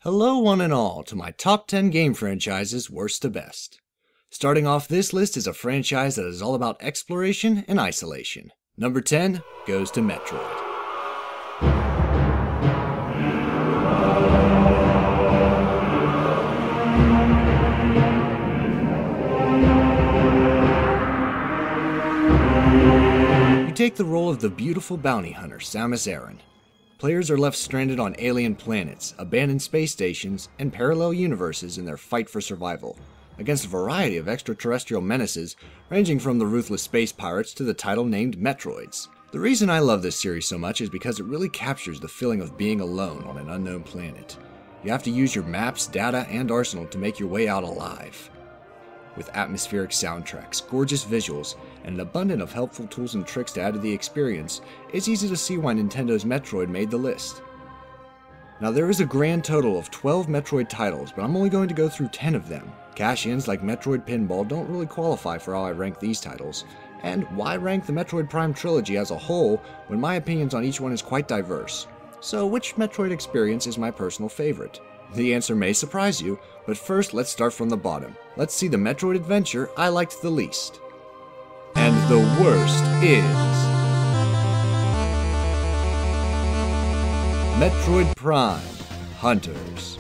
Hello one and all to my top 10 game franchises worst to best. Starting off this list is a franchise that is all about exploration and isolation. Number 10 goes to Metroid. You take the role of the beautiful bounty hunter Samus Aran. Players are left stranded on alien planets, abandoned space stations, and parallel universes in their fight for survival, against a variety of extraterrestrial menaces, ranging from the ruthless space pirates to the title-named Metroids. The reason I love this series so much is because it really captures the feeling of being alone on an unknown planet. You have to use your maps, data, and arsenal to make your way out alive. With atmospheric soundtracks, gorgeous visuals, and an abundance of helpful tools and tricks to add to the experience, it's easy to see why Nintendo's Metroid made the list. Now there is a grand total of 12 Metroid titles, but I'm only going to go through 10 of them. Cash-ins like Metroid Pinball don't really qualify for how I rank these titles, and why rank the Metroid Prime trilogy as a whole when my opinions on each one is quite diverse? So which Metroid experience is my personal favorite? The answer may surprise you, but first let's start from the bottom. Let's see the Metroid adventure I liked the least. And the worst is Metroid Prime Hunters.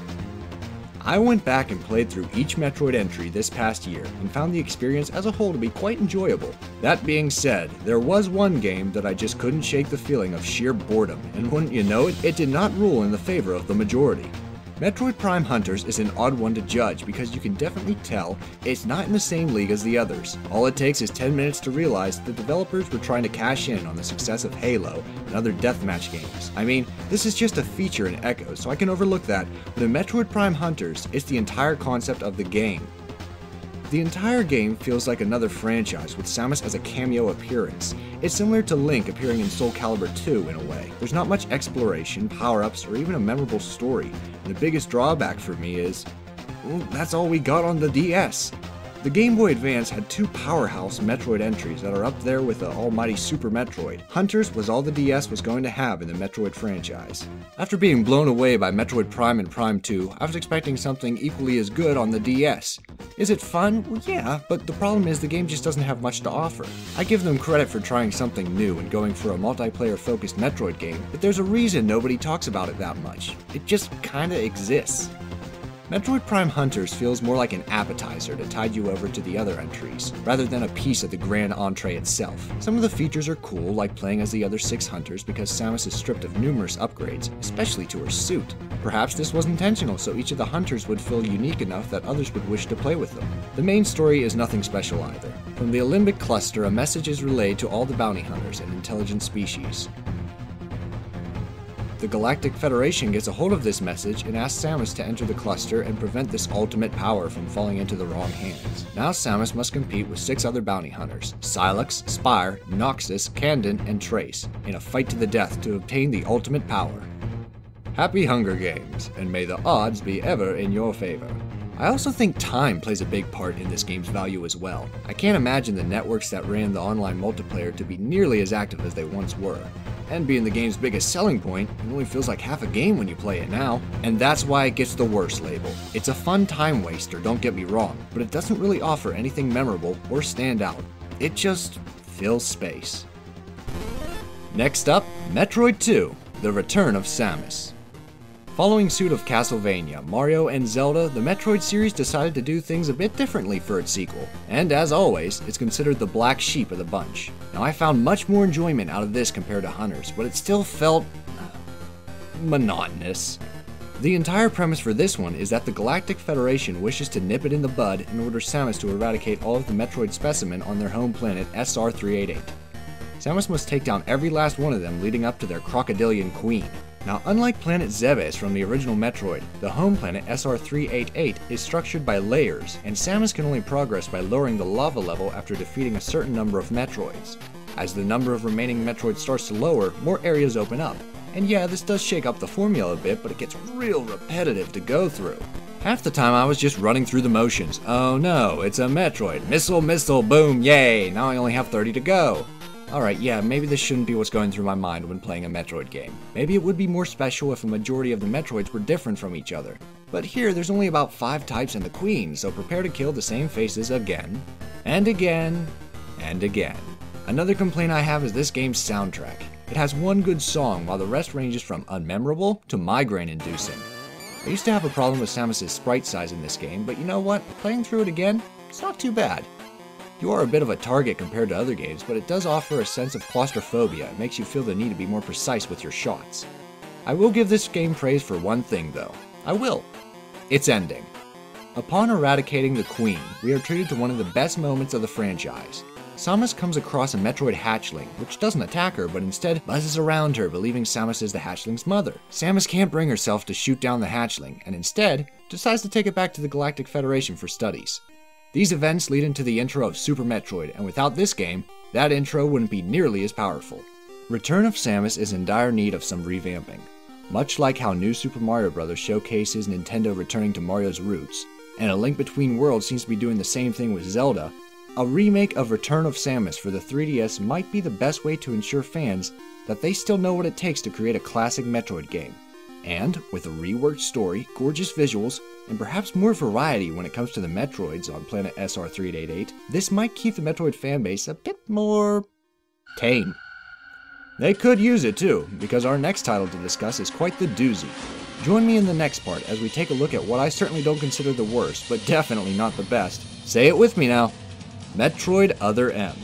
I went back and played through each Metroid entry this past year and found the experience as a whole to be quite enjoyable. That being said, there was one game that I just couldn't shake the feeling of sheer boredom, and wouldn't you know it, it did not rule in the favor of the majority. Metroid Prime Hunters is an odd one to judge because you can definitely tell it's not in the same league as the others. All it takes is 10 minutes to realize the developers were trying to cash in on the success of Halo and other deathmatch games. I mean, this is just a feature in Echo, so I can overlook that, but in Metroid Prime Hunters, it's the entire concept of the game. The entire game feels like another franchise with Samus as a cameo appearance. It's similar to Link appearing in Soul Calibur 2 in a way. There's not much exploration, power-ups, or even a memorable story. And the biggest drawback for me is, well, that's all we got on the DS. The Game Boy Advance had two powerhouse Metroid entries that are up there with the almighty Super Metroid. Hunters was all the DS was going to have in the Metroid franchise. After being blown away by Metroid Prime and Prime 2, I was expecting something equally as good on the DS. Is it fun? Well, yeah, but the problem is the game just doesn't have much to offer. I give them credit for trying something new and going for a multiplayer-focused Metroid game, but there's a reason nobody talks about it that much. It just kinda exists. Metroid Prime Hunters feels more like an appetizer to tide you over to the other entries, rather than a piece of the grand entree itself. Some of the features are cool, like playing as the other 6 hunters because Samus is stripped of numerous upgrades, especially to her suit. Perhaps this was intentional so each of the hunters would feel unique enough that others would wish to play with them. The main story is nothing special either. From the Limbic Cluster, a message is relayed to all the bounty hunters and intelligent species. The Galactic Federation gets a hold of this message and asks Samus to enter the cluster and prevent this ultimate power from falling into the wrong hands. Now Samus must compete with 6 other bounty hunters, Silex, Spire, Noxus, Candon, and Trace, in a fight to the death to obtain the ultimate power. Happy Hunger Games, and may the odds be ever in your favor. I also think time plays a big part in this game's value as well. I can't imagine the networks that ran the online multiplayer to be nearly as active as they once were. And being the game's biggest selling point, it only feels like half a game when you play it now. And that's why it gets the worst label. It's a fun time waster, don't get me wrong, but it doesn't really offer anything memorable or stand out. It just fills space. Next up, Metroid 2, The Return of Samus. Following suit of Castlevania, Mario, and Zelda, the Metroid series decided to do things a bit differently for its sequel, and as always, it's considered the black sheep of the bunch. Now I found much more enjoyment out of this compared to Hunters, but it still felt monotonous. The entire premise for this one is that the Galactic Federation wishes to nip it in the bud and orders Samus to eradicate all of the Metroid specimen on their home planet SR-388. Samus must take down every last one of them leading up to their crocodilian queen. Now, unlike Planet Zebes from the original Metroid, the home planet SR-388 is structured by layers, and Samus can only progress by lowering the lava level after defeating a certain number of Metroids. As the number of remaining Metroids starts to lower, more areas open up. And yeah, this does shake up the formula a bit, but it gets real repetitive to go through. Half the time I was just running through the motions. Oh no, it's a Metroid. Missile, missile, boom, yay! Now I only have 30 to go. Alright, yeah, maybe this shouldn't be what's going through my mind when playing a Metroid game. Maybe it would be more special if a majority of the Metroids were different from each other. But here, there's only about 5 types in the Queen, so prepare to kill the same faces again, and again, and again. Another complaint I have is this game's soundtrack. It has one good song, while the rest ranges from unmemorable to migraine-inducing. I used to have a problem with Samus's sprite size in this game, but you know what? Playing through it again, it's not too bad. You are a bit of a target compared to other games, but it does offer a sense of claustrophobia and makes you feel the need to be more precise with your shots. I will give this game praise for one thing though. I will. Its ending. Upon eradicating the Queen, we are treated to one of the best moments of the franchise. Samus comes across a Metroid hatchling, which doesn't attack her, but instead buzzes around her, believing Samus is the hatchling's mother. Samus can't bring herself to shoot down the hatchling, and instead decides to take it back to the Galactic Federation for studies. These events lead into the intro of Super Metroid, and without this game, that intro wouldn't be nearly as powerful. Return of Samus is in dire need of some revamping. Much like how New Super Mario Bros. Showcases Nintendo returning to Mario's roots, and A Link Between Worlds seems to be doing the same thing with Zelda, a remake of Return of Samus for the 3DS might be the best way to ensure fans that they still know what it takes to create a classic Metroid game. And, with a reworked story, gorgeous visuals, and perhaps more variety when it comes to the Metroids on planet SR388, this might keep the Metroid fanbase a bit more tame. They could use it too, because our next title to discuss is quite the doozy. Join me in the next part as we take a look at what I certainly don't consider the worst, but definitely not the best. Say it with me now. Metroid Other M.